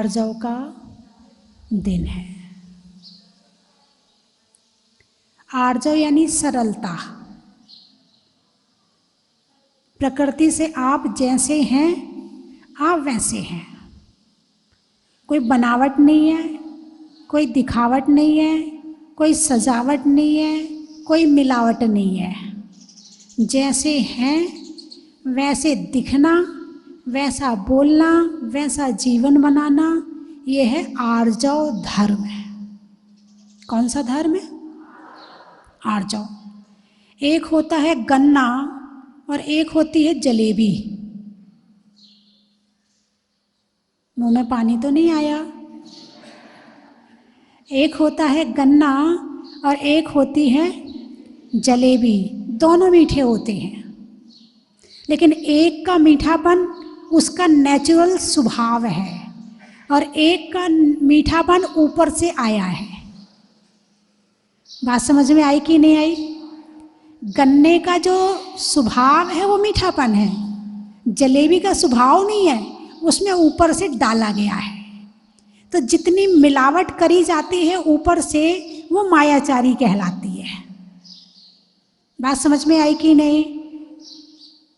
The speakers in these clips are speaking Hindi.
आर्जव का दिन है। आर्जव यानी सरलता। प्रकृति से आप जैसे हैं आप वैसे हैं। कोई बनावट नहीं है, कोई दिखावट नहीं है, कोई सजावट नहीं है, कोई मिलावट नहीं है। जैसे हैं वैसे दिखना, वैसा बोलना, वैसा जीवन बनाना, यह है आर्जव धर्म है। कौन सा धर्म है? आर्जव। एक होता है गन्ना और एक होती है जलेबी। मुंह में पानी तो नहीं आया? एक होता है गन्ना और एक होती है जलेबी। दोनों मीठे होते हैं, लेकिन एक का मीठापन उसका नेचुरल स्वभाव है और एक का मीठापन ऊपर से आया है। बात समझ में आई कि नहीं आई? गन्ने का जो स्वभाव है वो मीठापन है, जलेबी का स्वभाव नहीं है, उसमें ऊपर से डाला गया है। तो जितनी मिलावट करी जाती है ऊपर से वो मायाचारी कहलाती है। बात समझ में आई कि नहीं?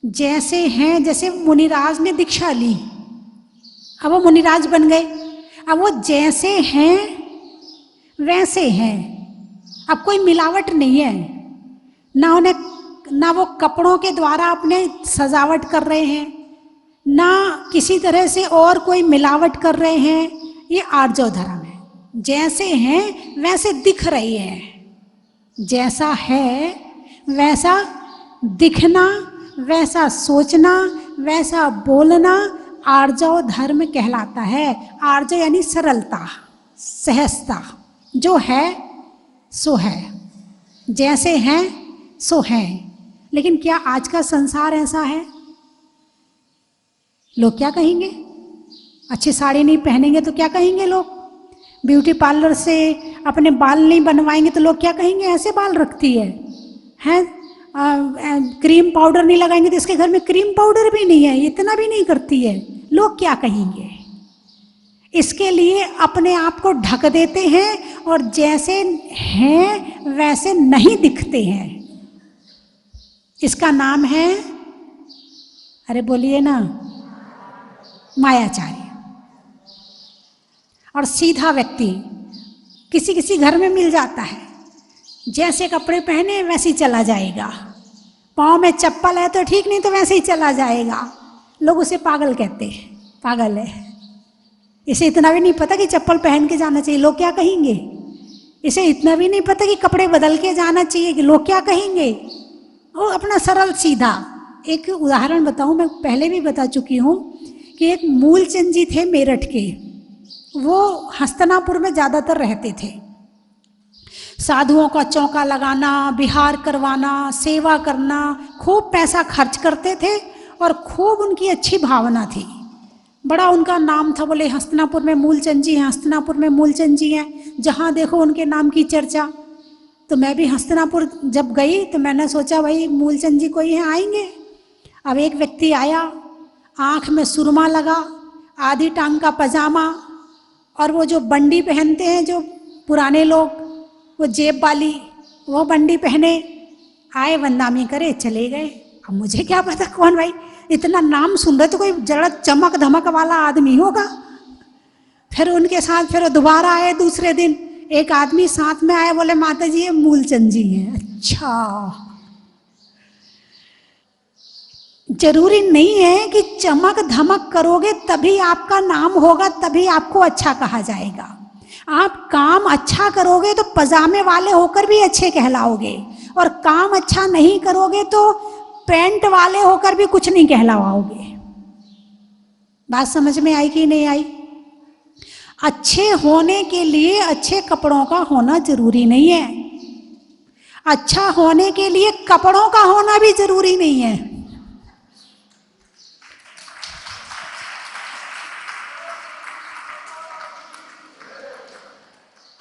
जैसे हैं, जैसे मुनिराज ने दीक्षा ली, अब वो मुनिराज बन गए। अब वो जैसे हैं वैसे हैं, अब कोई मिलावट नहीं है। ना वो कपड़ों के द्वारा अपने सजावट कर रहे हैं, ना किसी तरह से और कोई मिलावट कर रहे हैं। ये आर्जव धर्म है। जैसे हैं वैसे दिख रही है, जैसा है वैसा दिखना, वैसा सोचना, वैसा बोलना आर्जव धर्म कहलाता है। आर्जव यानी सरलता, सहजता। जो है सो है, जैसे हैं सो हैं। लेकिन क्या आज का संसार ऐसा है? लोग क्या कहेंगे? अच्छी साड़ी नहीं पहनेंगे तो क्या कहेंगे लोग? ब्यूटी पार्लर से अपने बाल नहीं बनवाएंगे तो लोग क्या कहेंगे? ऐसे बाल रखती है, हैं? क्रीम पाउडर नहीं लगाएंगे तो इसके घर में क्रीम पाउडर भी नहीं है, इतना भी नहीं करती है, लोग क्या कहेंगे? इसके लिए अपने आप को ढक देते हैं और जैसे हैं वैसे नहीं दिखते हैं। इसका नाम है, अरे बोलिए ना, मायाचारी। और सीधा व्यक्ति किसी किसी घर में मिल जाता है, जैसे कपड़े पहने वैसे ही चला जाएगा। पाँव में चप्पल है तो ठीक, नहीं तो वैसे ही चला जाएगा। लोग उसे पागल कहते हैं, पागल है। इसे इतना भी नहीं पता कि चप्पल पहन के जाना चाहिए, लोग क्या कहेंगे? इसे इतना भी नहीं पता कि कपड़े बदल के जाना चाहिए कि लोग क्या कहेंगे? वो अपना सरल सीधा। एक उदाहरण बताऊं, मैं पहले भी बता चुकी हूँ कि एक मूलचंद जी थे मेरठ के। वो हस्तिनापुर में ज़्यादातर रहते थे। साधुओं का चौका लगाना, विहार करवाना, सेवा करना, खूब पैसा खर्च करते थे और खूब उनकी अच्छी भावना थी। बड़ा उनका नाम था, बोले हस्तिनापुर में मूलचंद जी हैं, हस्तिनापुर में मूलचंद जी हैं, जहाँ देखो उनके नाम की चर्चा। तो मैं भी हस्तिनापुर जब गई तो मैंने सोचा भाई मूलचंद जी कोई हैं, आएंगे। अब एक व्यक्ति आया, आँख में सुरमा लगा, आधी टांग का पजामा और वो जो बंडी पहनते हैं जो पुराने लोग, वो जेब वाली वो बंडी पहने, आए, वंदामी करे, चले गए। अब मुझे क्या पता कौन भाई, इतना नाम सुन रहे तो कोई जरा चमक धमक वाला आदमी होगा। फिर उनके साथ फिर दोबारा आए दूसरे दिन, एक आदमी साथ में आए, बोले माता जी ये मूलचंद जी हैं। अच्छा, जरूरी नहीं है कि चमक धमक करोगे तभी आपका नाम होगा, तभी आपको अच्छा कहा जाएगा। आप काम अच्छा करोगे तो पजामे वाले होकर भी अच्छे कहलाओगे, और काम अच्छा नहीं करोगे तो पैंट वाले होकर भी कुछ नहीं कहलाओगे। बात समझ में आई कि नहीं आई? अच्छे होने के लिए अच्छे कपड़ों का होना जरूरी नहीं है, अच्छा होने के लिए कपड़ों का होना भी जरूरी नहीं है।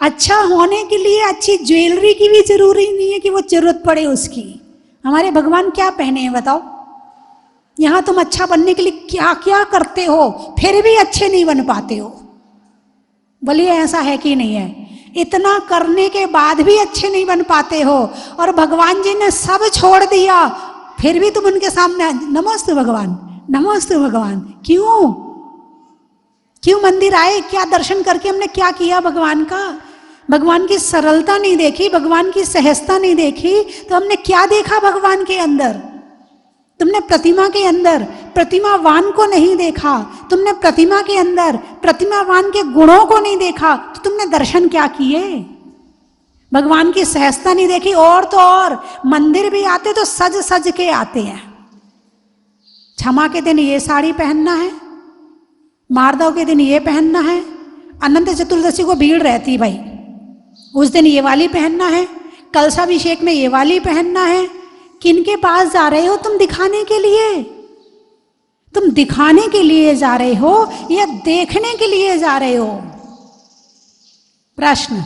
अच्छा होने के लिए अच्छी ज्वेलरी की भी जरूरी नहीं है कि वो जरूरत पड़े उसकी। हमारे भगवान क्या पहने हैं बताओ? यहाँ तुम अच्छा बनने के लिए क्या क्या करते हो, फिर भी अच्छे नहीं बन पाते हो। बोलिए ऐसा है कि नहीं है? इतना करने के बाद भी अच्छे नहीं बन पाते हो, और भगवान जी ने सब छोड़ दिया, फिर भी तुम उनके सामने नमोस्तु भगवान, नमोस्तु भगवान। क्यों? क्यों मंदिर आए? क्या दर्शन करके हमने क्या किया भगवान का? भगवान की सरलता नहीं देखी, भगवान की सहजता नहीं देखी, तो हमने क्या देखा भगवान के अंदर? तुमने प्रतिमा के अंदर प्रतिमावान को नहीं देखा, तुमने प्रतिमा के अंदर प्रतिमावान के गुणों को नहीं देखा, तो तुमने दर्शन क्या किए? भगवान की सहजता नहीं देखी। और तो और मंदिर भी आते तो सज सज के आते हैं। क्षमा के दिन ये साड़ी पहनना है, मारदव के दिन ये पहनना है, अनंत चतुर्दशी को भीड़ रहती भाई, उस दिन ये वाली पहनना है, कलशाभिषेक में ये वाली पहनना है। किनके पास जा रहे हो तुम दिखाने के लिए? तुम दिखाने के लिए जा रहे हो या देखने के लिए जा रहे हो? प्रश्न,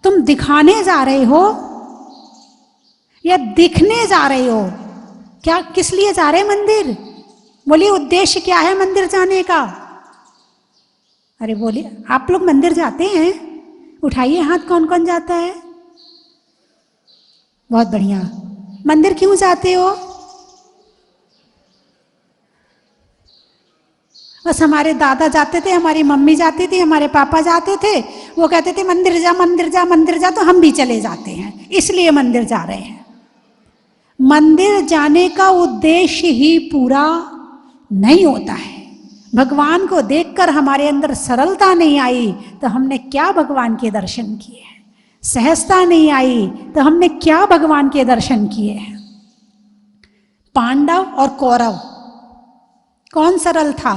तुम दिखाने जा रहे हो या दिखने जा रहे हो? क्या किस लिए जा रहे हैं मंदिर? बोलिए उद्देश्य क्या है मंदिर जाने का? अरे बोलिए, आप लोग मंदिर जाते हैं? उठाइए हाथ, कौन कौन जाता है? बहुत बढ़िया। मंदिर क्यों जाते हो? बस हमारे दादा जाते थे, हमारी मम्मी जाती थी, हमारे पापा जाते थे, वो कहते थे मंदिर जा मंदिर जा मंदिर जा, तो हम भी चले जाते हैं, इसलिए मंदिर जा रहे हैं। मंदिर जाने का उद्देश्य ही पूरा नहीं होता है। भगवान को देखकर हमारे अंदर सरलता नहीं आई तो हमने क्या भगवान के दर्शन किए हैं? सहजता नहीं आई तो हमने क्या भगवान के दर्शन किए हैं? पांडव और कौरव, कौन सरल था?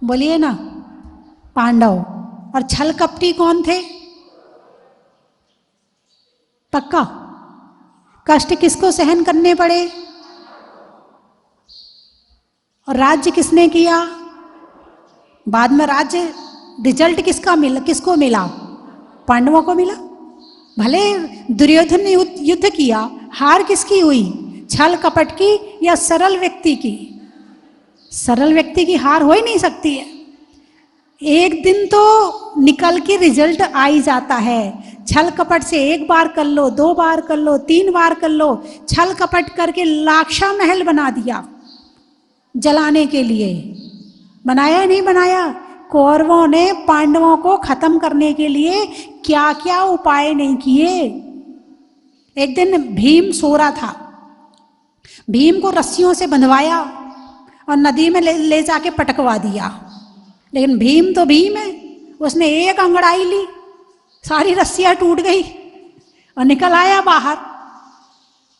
बोलिए ना। पांडव। और छल कपटी कौन थे? पक्का? कष्ट किसको सहन करने पड़े? और राज्य किसने किया? बाद में राज्य रिजल्ट किसको मिला? पांडवों को मिला। भले दुर्योधन ने युद्ध किया, हार किसकी हुई? छल कपट की या सरल व्यक्ति की? सरल व्यक्ति की हार हो ही नहीं सकती है। एक दिन तो निकल के रिजल्ट आ ही जाता है। छल कपट से एक बार कर लो, 2 बार कर लो, 3 बार कर लो, छल कपट करके लाक्षा महल बना दिया जलाने के लिए। बनाया नहीं बनाया? कौरवों ने पांडवों को खत्म करने के लिए क्या क्या उपाय नहीं किए। एक दिन भीम सो रहा था, भीम को रस्सियों से बंधवाया और नदी में ले जाके पटकवा दिया। लेकिन भीम तो भीम है, उसने एक अंगड़ाई ली, सारी रस्सियां टूट गई और निकल आया बाहर।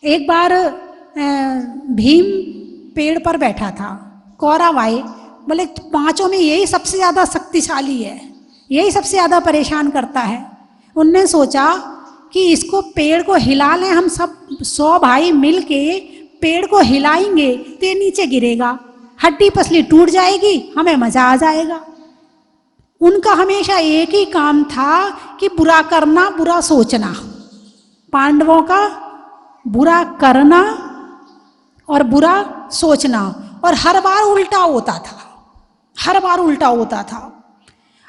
एक बार भीम पेड़ पर बैठा था, कौरव आए, बोले 5 में यही सबसे ज़्यादा शक्तिशाली है, यही सबसे ज़्यादा परेशान करता है। उनने सोचा कि इसको पेड़ को हिला लें, हम सब 100 भाई मिल के पेड़ को हिलाएंगे तो ये नीचे गिरेगा, हड्डी पसली टूट जाएगी, हमें मजा आ जाएगा। उनका हमेशा एक ही काम था कि बुरा करना, बुरा सोचना। पांडवों का बुरा करना और बुरा सोचना, और हर बार उल्टा होता था, हर बार उल्टा होता था।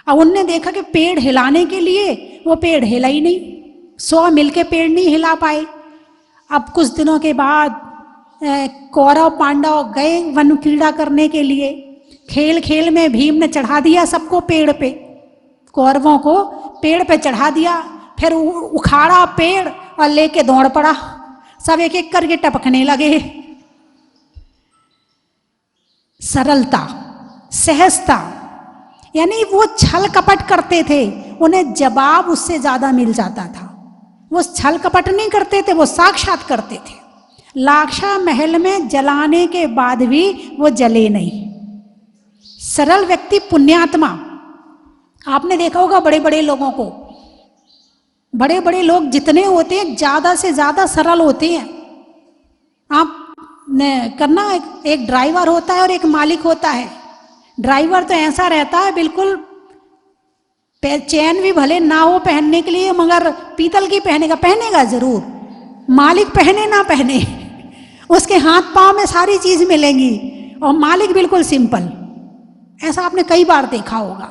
अब उनने देखा कि पेड़ हिलाने के लिए वो पेड़ हिला ही नहीं, 100 मिलके पेड़ नहीं हिला पाए। अब कुछ दिनों के बाद कौरव पांडव गए वन क्रीड़ा करने के लिए। खेल खेल में भीम ने चढ़ा दिया सबको पेड़ पे, कौरवों को पेड़ पे चढ़ा दिया, फिर उखाड़ा पेड़ और लेके दौड़ पड़ा, सब एक एक करके टपकने लगे। सरलता, सहजता, यानी वो छल कपट करते थे, उन्हें जवाब उससे ज्यादा मिल जाता था। वो छल कपट नहीं करते थे, वो साक्षात करते थे। लाक्षा महल में जलाने के बाद भी वो जले नहीं। सरल व्यक्ति पुण्यात्मा। आपने देखा होगा बड़े बड़े लोगों को, बड़े बड़े लोग जितने होते हैं ज्यादा से ज्यादा सरल होते हैं। आप ने करना, एक ड्राइवर होता है और एक मालिक होता है। ड्राइवर तो ऐसा रहता है बिल्कुल, चैन भी भले ना हो पहनने के लिए, मगर पीतल की पहनेगा जरूर। मालिक पहने ना पहने, उसके हाथ पांव में सारी चीज मिलेंगी, और मालिक बिल्कुल सिंपल। ऐसा आपने कई बार देखा होगा।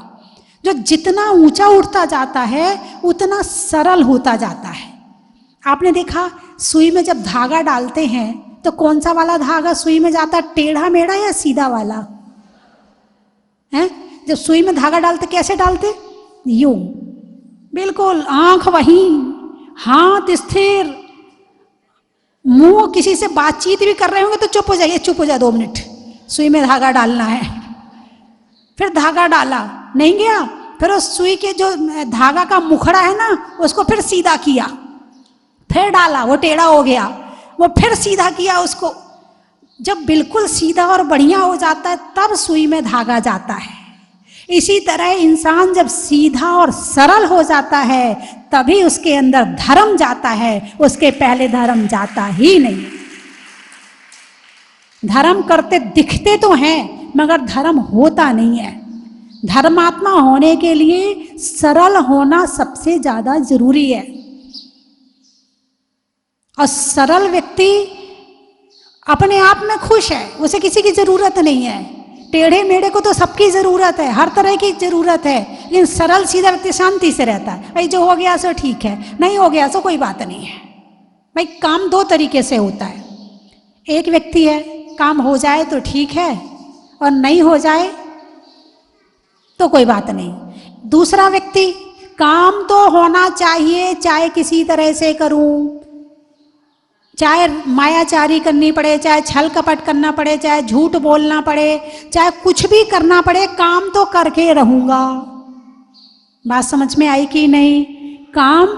जो जितना ऊंचा उठता जाता है उतना सरल होता जाता है। आपने देखा सुई में जब धागा डालते हैं तो कौन सा वाला धागा सुई में जाता, टेढ़ा मेढ़ा या सीधा वाला है? जब सुई में धागा डालते कैसे डालते? यूं, बिल्कुल आंख वहीं, हाथ स्थिर, मुंह, किसी से बातचीत भी कर रहे होंगे तो चुप हो जाइए, चुप हो जाए 2 मिनट, सुई में धागा डालना है। फिर धागा डाला, नहीं गया, फिर उस सुई के जो धागा का मुखड़ा है ना उसको फिर सीधा किया, फिर डाला, वो टेढ़ा हो गया, वो फिर सीधा किया उसको। जब बिल्कुल सीधा और बढ़िया हो जाता है तब सुई में धागा जाता है। इसी तरह इंसान जब सीधा और सरल हो जाता है तभी उसके अंदर धर्म जाता है, उसके पहले धर्म जाता ही नहीं। धर्म करते दिखते तो हैं मगर धर्म होता नहीं है। धर्मात्मा होने के लिए सरल होना सबसे ज्यादा जरूरी है। और सरल व्यक्ति अपने आप में खुश है, उसे किसी की जरूरत नहीं है। टेढ़े मेढ़े को तो सबकी जरूरत है, हर तरह की जरूरत है, लेकिन सरल सीधा व्यक्ति शांति से रहता है। भाई जो हो गया सो ठीक है, नहीं हो गया सो कोई बात नहीं है। भाई काम 2 तरीके से होता है। एक व्यक्ति है काम हो जाए तो ठीक है और नहीं हो जाए तो कोई बात नहीं। दूसरा व्यक्ति काम तो होना चाहिए, चाहे किसी तरह से करूं, चाहे मायाचारी करनी पड़े, चाहे छल कपट करना पड़े, चाहे झूठ बोलना पड़े, चाहे कुछ भी करना पड़े, काम तो करके रहूंगा। बात समझ में आई कि नहीं? काम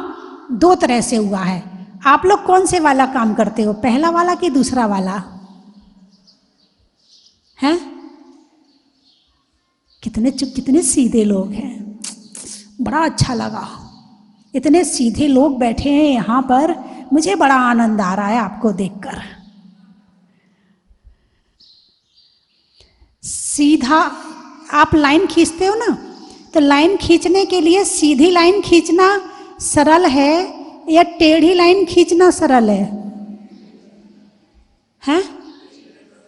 2 तरह से हुआ है। आप लोग कौन से वाला काम करते हो, पहला वाला कि दूसरा वाला? हैं? कितने सीधे लोग हैं, बड़ा अच्छा लगा। इतने सीधे लोग बैठे हैं यहाँ पर, मुझे बड़ा आनंद आ रहा है आपको देखकर। सीधा आप लाइन खींचते हो ना, तो लाइन खींचने के लिए सीधी लाइन खींचना सरल है या टेढ़ी लाइन खींचना सरल है? हैं?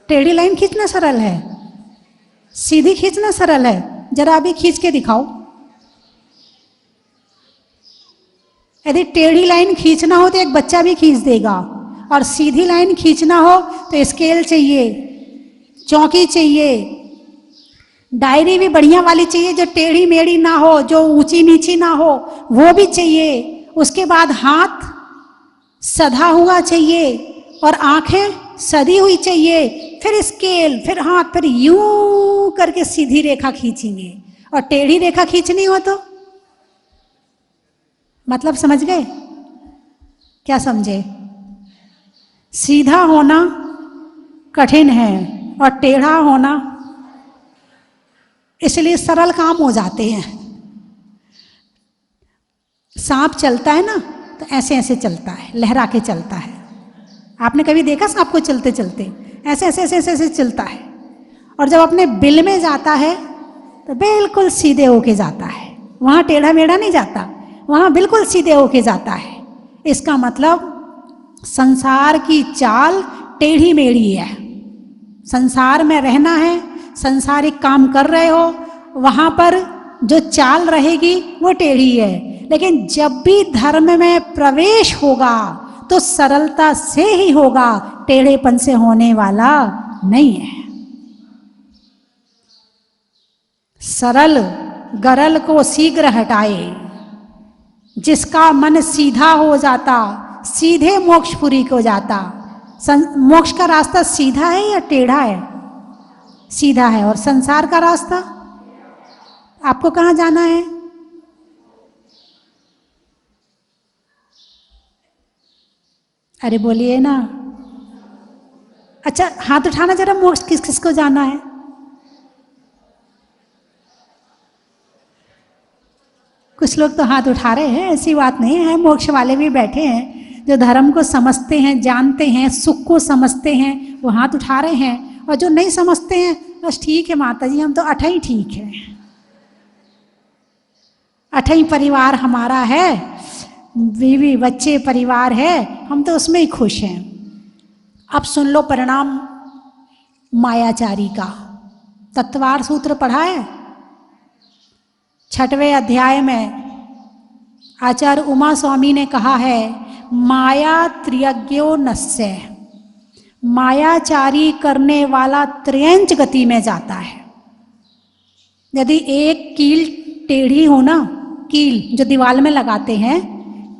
टेढ़ी लाइन खींचना सरल है, सीधी खींचना सरल है? जरा अभी खींच के दिखाओ। यदि टेढ़ी लाइन खींचना हो तो एक बच्चा भी खींच देगा, और सीधी लाइन खींचना हो तो स्केल चाहिए, चौकी चाहिए, डायरी भी बढ़िया वाली चाहिए जो टेढ़ी मेढ़ी ना हो, जो ऊंची नीची ना हो, वो भी चाहिए। उसके बाद हाथ सधा हुआ चाहिए और आंखें सधी हुई चाहिए, फिर स्केल, फिर हाथ, फिर यूं करके सीधी रेखा खींचेंगे। और टेढ़ी रेखा खींचनी हो तो मतलब समझ गए? क्या समझे? सीधा होना कठिन है और टेढ़ा होना, इसलिए सरल काम हो जाते हैं। सांप चलता है ना तो ऐसे ऐसे चलता है, लहरा के चलता है। आपने कभी देखा सांप को चलते चलते? ऐसे ऐसे ऐसे ऐसे, ऐसे चलता है। और जब अपने बिल में जाता है तो बिल्कुल सीधे होके जाता है, वहां टेढ़ा मेढ़ा नहीं जाता, वहां बिल्कुल सीधे होके जाता है। इसका मतलब संसार की चाल टेढ़ी मेढ़ी है। संसार में रहना है, संसारिक काम कर रहे हो, वहां पर जो चाल रहेगी वो टेढ़ी है। लेकिन जब भी धर्म में प्रवेश होगा तो सरलता से ही होगा, टेढ़ेपन से होने वाला नहीं है। सरल गरल को शीघ्र हटाए, जिसका मन सीधा हो जाता सीधे मोक्षपुरी को जाता। मोक्ष का रास्ता सीधा है या टेढ़ा है? सीधा है। और संसार का रास्ता आपको कहाँ जाना है? अरे बोलिए ना। अच्छा हाथ उठाना जरा, मोक्ष किस किस को जाना है? कुछ लोग तो हाथ उठा रहे हैं, ऐसी बात नहीं है, मोक्ष वाले भी बैठे हैं जो धर्म को समझते हैं, जानते हैं, सुख को समझते हैं, वो हाथ उठा रहे हैं। और जो नहीं समझते हैं बस ठीक है माता जी, हम तो अठई ठीक है, अठई परिवार हमारा है, बीवी बच्चे परिवार है, हम तो उसमें ही खुश हैं। अब सुन लो परिणाम मायाचारी का। तत्वार सूत्र पढ़ा है? 6वें अध्याय में आचार्य उमा स्वामी ने कहा है, माया त्रियज्ञो नस्य, मायाचारी करने वाला त्रियंच गति में जाता है। यदि एक कील टेढ़ी हो ना, कील जो दीवार में लगाते हैं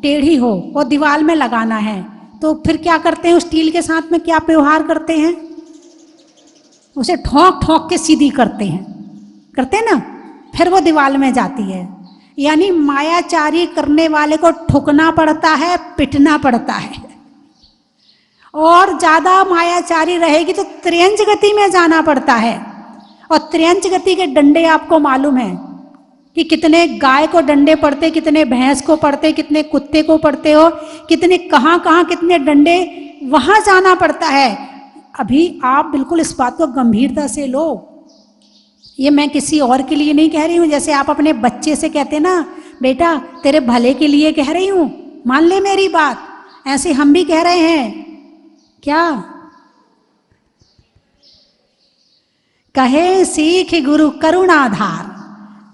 टेढ़ी हो और दीवार में लगाना है, तो फिर क्या करते हैं, उस कील के साथ में क्या व्यवहार करते हैं, उसे ठोक ठोक के सीधी करते हैं ना, फिर वो दीवार में जाती है। यानी मायाचारी करने वाले को ठुकना पड़ता है, पिटना पड़ता है। और ज्यादा मायाचारी रहेगी तो त्रियंच गति में जाना पड़ता है। और त्रियंच गति के डंडे आपको मालूम है कि कितने गाय को डंडे पड़ते, कितने भैंस को पड़ते, कितने कुत्ते को पड़ते हो, कितने कहाँ कहाँ कितने डंडे, वहां जाना पड़ता है। अभी आप बिल्कुल इस बात को गंभीरता से लो। ये मैं किसी और के लिए नहीं कह रही हूँ। जैसे आप अपने बच्चे से कहते ना, बेटा तेरे भले के लिए कह रही हूँ, मान ले मेरी बात, ऐसे हम भी कह रहे हैं। क्या कहे सीख गुरु करुणाधार,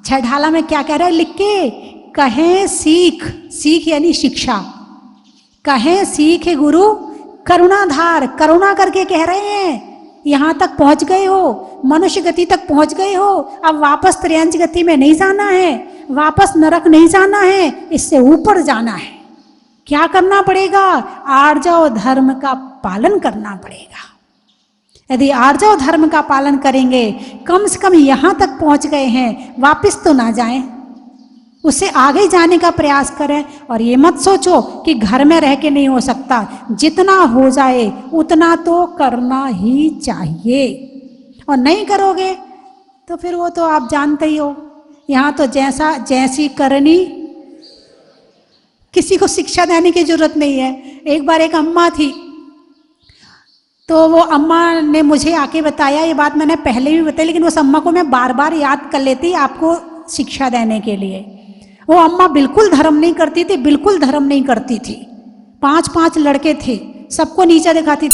छठाला में क्या कह रहा है लिख के, कहे सीख, सीख यानी शिक्षा, कहे सीख गुरु करुणाधार, करुणा करके कह रहे हैं। यहां तक पहुंच गए हो, मनुष्य गति तक पहुंच गए हो, अब वापस त्रियंच गति में नहीं जाना है, वापस नरक नहीं जाना है, इससे ऊपर जाना है। क्या करना पड़ेगा, आर्जव धर्म का पालन करना पड़ेगा। यदि आर्जव धर्म का पालन करेंगे, कम से कम यहां तक पहुंच गए हैं, वापस तो ना जाएं, उससे आगे जाने का प्रयास करें। और ये मत सोचो कि घर में रह के नहीं हो सकता, जितना हो जाए उतना तो करना ही चाहिए। और नहीं करोगे तो फिर वो तो आप जानते ही हो, यहाँ तो जैसा जैसी करनी, किसी को शिक्षा देने की जरूरत नहीं है। एक बार एक अम्मा थी, तो वो अम्मा ने मुझे आके बताया, ये बात मैंने पहले भी बताई, लेकिन उस अम्मा को मैं बार बार याद कर लेती आपको शिक्षा देने के लिए। वो अम्मा बिल्कुल धर्म नहीं करती थी, बिल्कुल धर्म नहीं करती थी। 5 लड़के थे, सबको नीचा दिखाती थी।